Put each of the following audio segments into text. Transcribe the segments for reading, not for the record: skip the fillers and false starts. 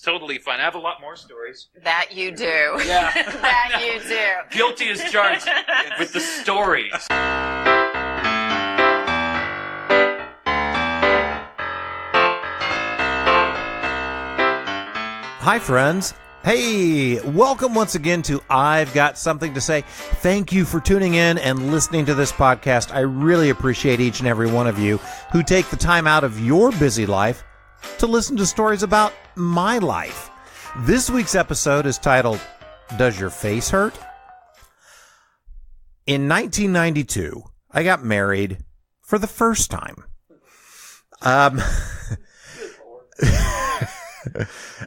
Totally fine. I have a lot more stories. That you do. Yeah. That you do. Guilty as charged with the stories. Hi, friends. Hey, welcome once again to I've Got Something to Say. Thank you for tuning in and listening to this podcast. I really appreciate each and every one of you who take the time out of your busy life to listen to stories about my life. This week's episode is titled, Does Your Face Hurt? In 1992, I got married for the first time.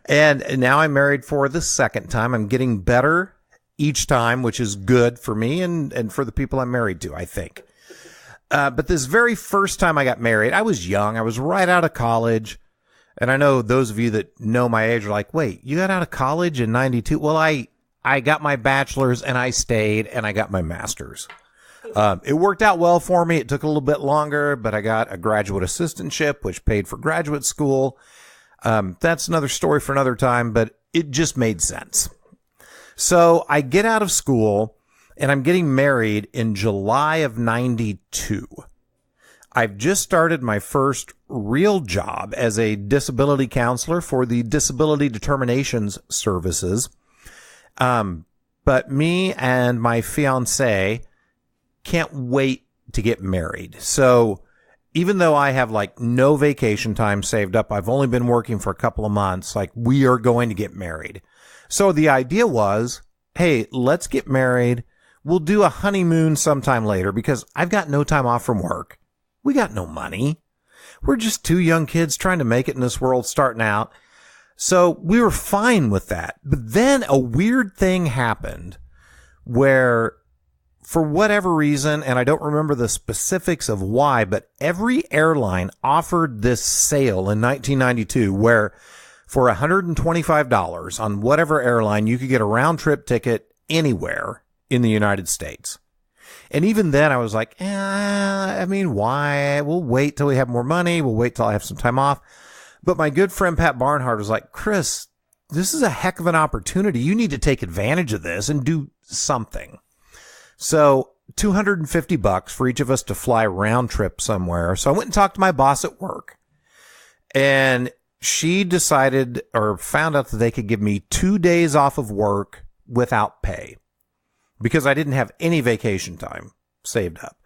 And now I'm married for the second time. I'm getting better each time, which is good for me and for the people I'm married to, I think. But this very first time I got married, I was young. I was right out of college. And I know those of you that know my age are like, wait, you got out of college in 92? Well, I got my bachelor's and I stayed and I got my master's. It worked out well for me. It took a little bit longer, but I got a graduate assistantship, which paid for graduate school. That's another story for another time, but it just made sense. So I get out of school and I'm getting married in July of 92. I've just started my first real job as a disability counselor for the Disability Determinations Services. But me and my fiance can't wait to get married. So even though I have like no vacation time saved up, I've only been working for a couple of months, like we are going to get married. So the idea was, hey, let's get married. We'll do a honeymoon sometime later because I've got no time off from work. We got no money. We're just two young kids trying to make it in this world starting out. So we were fine with that. But then a weird thing happened where for whatever reason, and I don't remember the specifics of why, but every airline offered this sale in 1992 where for $125 on whatever airline, you could get a round trip ticket anywhere in the United States. And even then I was like, I mean, why? We'll wait till we have more money. We'll wait till I have some time off. But my good friend Pat Barnhart was like, Chris, this is a heck of an opportunity. You need to take advantage of this and do something. So $250 for each of us to fly round trip somewhere. So I went and talked to my boss at work and she decided or found out that they could give me 2 days off of work without pay because I didn't have any vacation time saved up.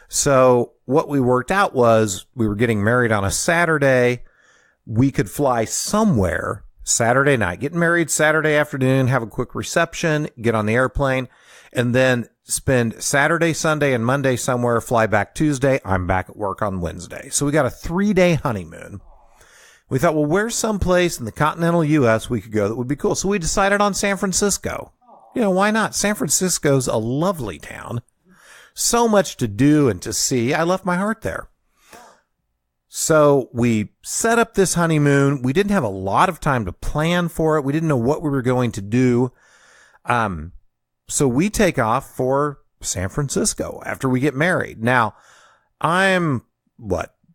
So what we worked out was we were getting married on a Saturday. We could fly somewhere Saturday night, get married Saturday afternoon, have a quick reception, get on the airplane, and then spend Saturday, Sunday, and Monday somewhere, fly back Tuesday. I'm back at work on Wednesday. So we got a 3-day honeymoon. We thought, well, where's someplace in the continental U.S. we could go that would be cool? So we decided on San Francisco. You know, why not? San Francisco's a lovely town. So much to do and to see. I left my heart there. So we set up this honeymoon. We didn't have a lot of time to plan for it. We didn't know what we were going to do. So we take off for San Francisco after we get married. Now, I'm,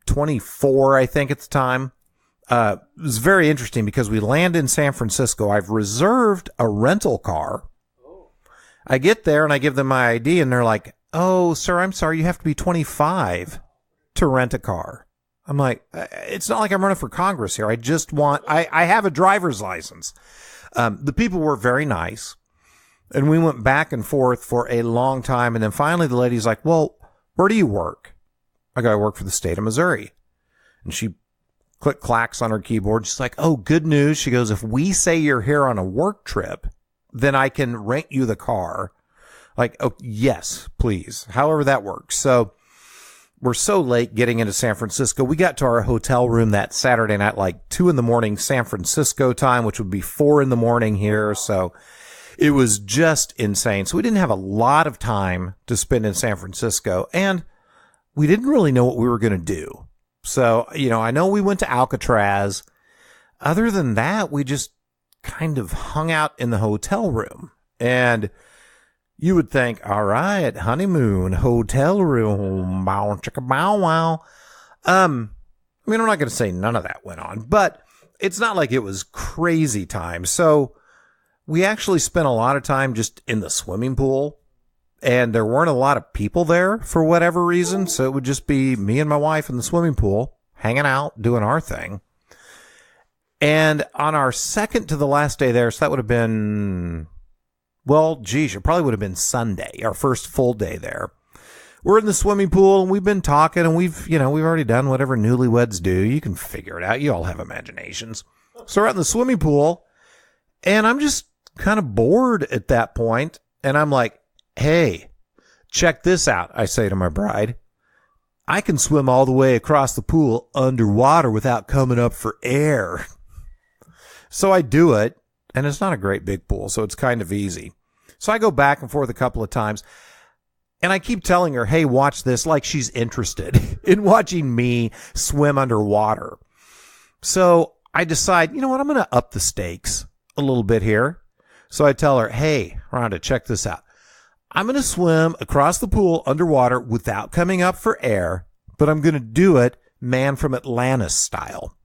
24, I think at the time. It was very interesting because we land in San Francisco. I've reserved a rental car. I get there and I give them my ID and they're like, oh, sir, I'm sorry. You have to be 25 to rent a car. I'm like, it's not like I'm running for Congress here. I have a driver's license. The people were very nice. And we went back and forth for a long time. And then finally the lady's like, well, where do you work? I go, I work for the state of Missouri. And she clacks on her keyboard. She's like, oh, good news. She goes, if we say you're here on a work trip, then I can rent you the car. Like, oh, yes, please. However that works. So we're so late getting into San Francisco. We got to our hotel room that Saturday night, like 2 a.m. San Francisco time, which would be 4 a.m. here. So it was just insane. So we didn't have a lot of time to spend in San Francisco and we didn't really know what we were going to do. So, you know, I know we went to Alcatraz. Other than that, we just kind of hung out in the hotel room. And you would think, all right, honeymoon, hotel room, bow, chicka, bow, wow. I mean, I'm not going to say none of that went on, but it's not like it was crazy time. So we actually spent a lot of time just in the swimming pool, and there weren't a lot of people there for whatever reason. So it would just be me and my wife in the swimming pool, hanging out, doing our thing. And on our second to the last day there, so that would have been, well, geez, it probably would have been Sunday, our first full day there. We're in the swimming pool and we've been talking and we've already done whatever newlyweds do. You can figure it out. You all have imaginations. So we're out in the swimming pool and I'm just kind of bored at that point. And I'm like, hey, check this out. I say to my bride, I can swim all the way across the pool underwater without coming up for air. So I do it, and it's not a great big pool, so it's kind of easy. So I go back and forth a couple of times, and I keep telling her, hey, watch this, like she's interested in watching me swim underwater. So I decide, you know what, I'm going to up the stakes a little bit here. So I tell her, hey, Rhonda, check this out. I'm going to swim across the pool underwater without coming up for air, but I'm going to do it Man from Atlantis style.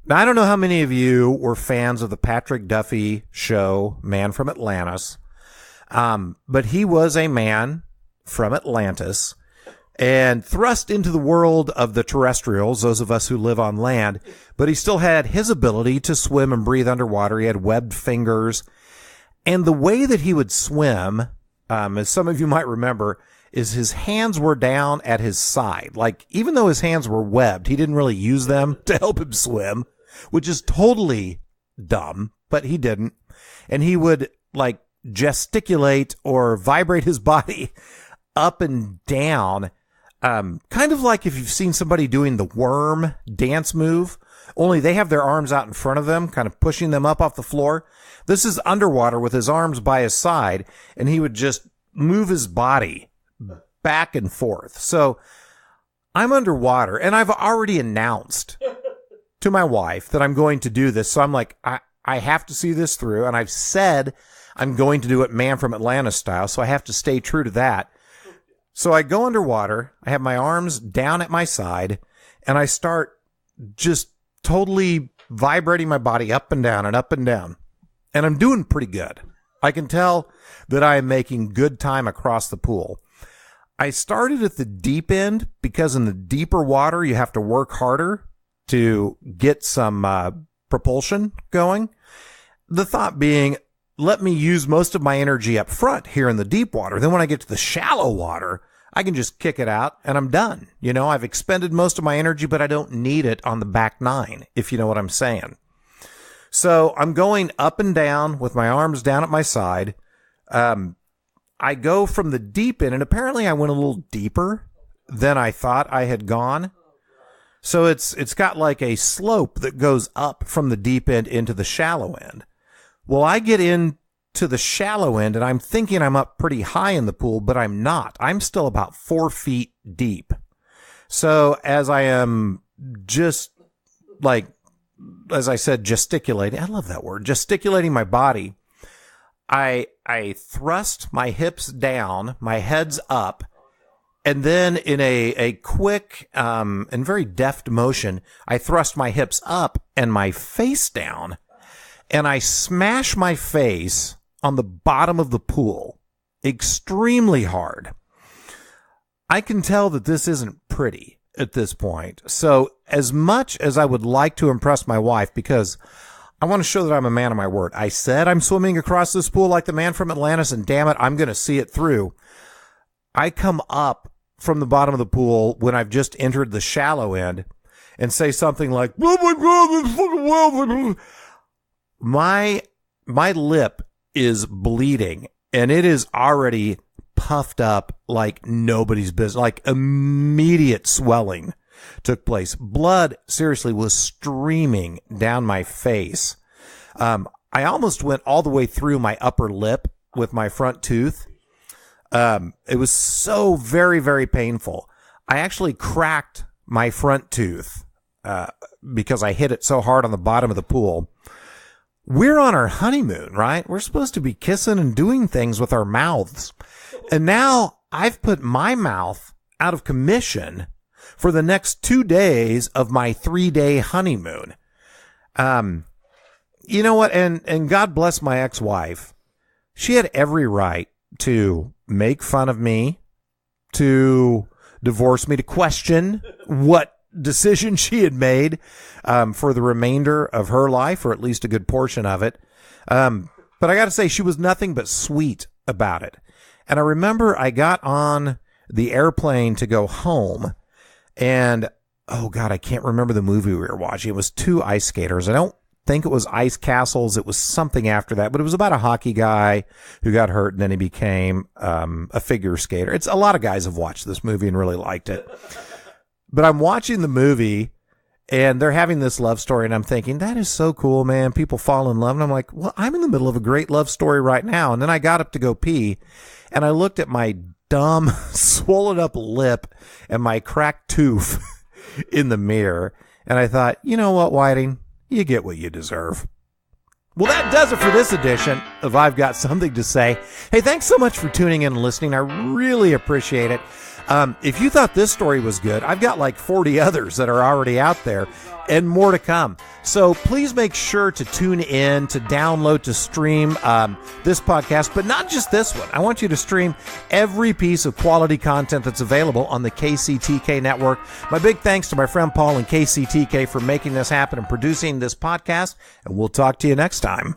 Now, I don't know how many of you were fans of the Patrick Duffy show, Man from Atlantis, but he was a man from Atlantis and thrust into the world of the terrestrials, those of us who live on land, but he still had his ability to swim and breathe underwater. He had webbed fingers, and the way that he would swim, as some of you might remember, is his hands were down at his side. Like, even though his hands were webbed, he didn't really use them to help him swim, which is totally dumb, but he didn't. And he would like gesticulate or vibrate his body up and down, kind of like if you've seen somebody doing the worm dance move, only they have their arms out in front of them, kind of pushing them up off the floor. This is underwater with his arms by his side, and he would just move his body back and forth. So I'm underwater, and I've already announced to my wife that I'm going to do this. So I'm like, I have to see this through. And I've said I'm going to do it Man from Atlantis style. So I have to stay true to that. So I go underwater. I have my arms down at my side and I start just totally vibrating my body up and down and up and down. And I'm doing pretty good. I can tell that I am making good time across the pool. I started at the deep end because in the deeper water, you have to work harder to get some propulsion going. The thought being, let me use most of my energy up front here in the deep water. Then when I get to the shallow water, I can just kick it out and I'm done. You know, I've expended most of my energy, but I don't need it on the back nine, if you know what I'm saying. So I'm going up and down with my arms down at my side. I go from the deep end, and apparently I went a little deeper than I thought I had gone. So it's got like a slope that goes up from the deep end into the shallow end. Well, I get into the shallow end and I'm thinking I'm up pretty high in the pool, but I'm not. I'm still about 4 feet deep. So as I am just like, as I said, gesticulating, I love that word, gesticulating my body, I thrust my hips down, my head's up, and then in a quick and very deft motion, I thrust my hips up and my face down, and I smash my face on the bottom of the pool extremely hard. I can tell that this isn't pretty at this point. So as much as I would like to impress my wife, because I want to show that I'm a man of my word, I said I'm swimming across this pool like the Man from Atlantis, and damn it, I'm going to see it through. I come up from the bottom of the pool when I've just entered the shallow end and say something like, oh my God, this fucking well. My lip is bleeding and it is already puffed up like nobody's business, like immediate swelling took place. Blood seriously was streaming down my face. I almost went all the way through my upper lip with my front tooth. It was so very, very painful. I actually cracked my front tooth, because I hit it so hard on the bottom of the pool. We're on our honeymoon, right? We're supposed to be kissing and doing things with our mouths. And now I've put my mouth out of commission for the next 2 days of my 3-day honeymoon. You know what? And God bless my ex-wife. She had every right to make fun of me, to divorce me, to question what decision she had made for the remainder of her life, or at least a good portion of it. But I got to say, she was nothing but sweet about it. And I remember I got on the airplane to go home, and oh God, I can't remember the movie we were watching. It was two ice skaters. I don't think it was Ice Castles. It was something after that, but it was about a hockey guy who got hurt and then he became a figure skater. It's a lot of guys have watched this movie and really liked it. But I'm watching the movie and they're having this love story and I'm thinking, that is so cool, man. People fall in love. And I'm like, well, I'm in the middle of a great love story right now. And then I got up to go pee and I looked at my dumb swollen up lip and my cracked tooth in the mirror. And I thought, you know what, Whiting? You get what you deserve. Well, that does it for this edition of I've Got Something to Say. Hey, thanks so much for tuning in and listening. I really appreciate it. If you thought this story was good, I've got like 40 others that are already out there and more to come. So please make sure to tune in, to download, to stream this podcast, but not just this one. I want you to stream every piece of quality content that's available on the KCTK network. My big thanks to my friend Paul and KCTK for making this happen and producing this podcast, and we'll talk to you next time.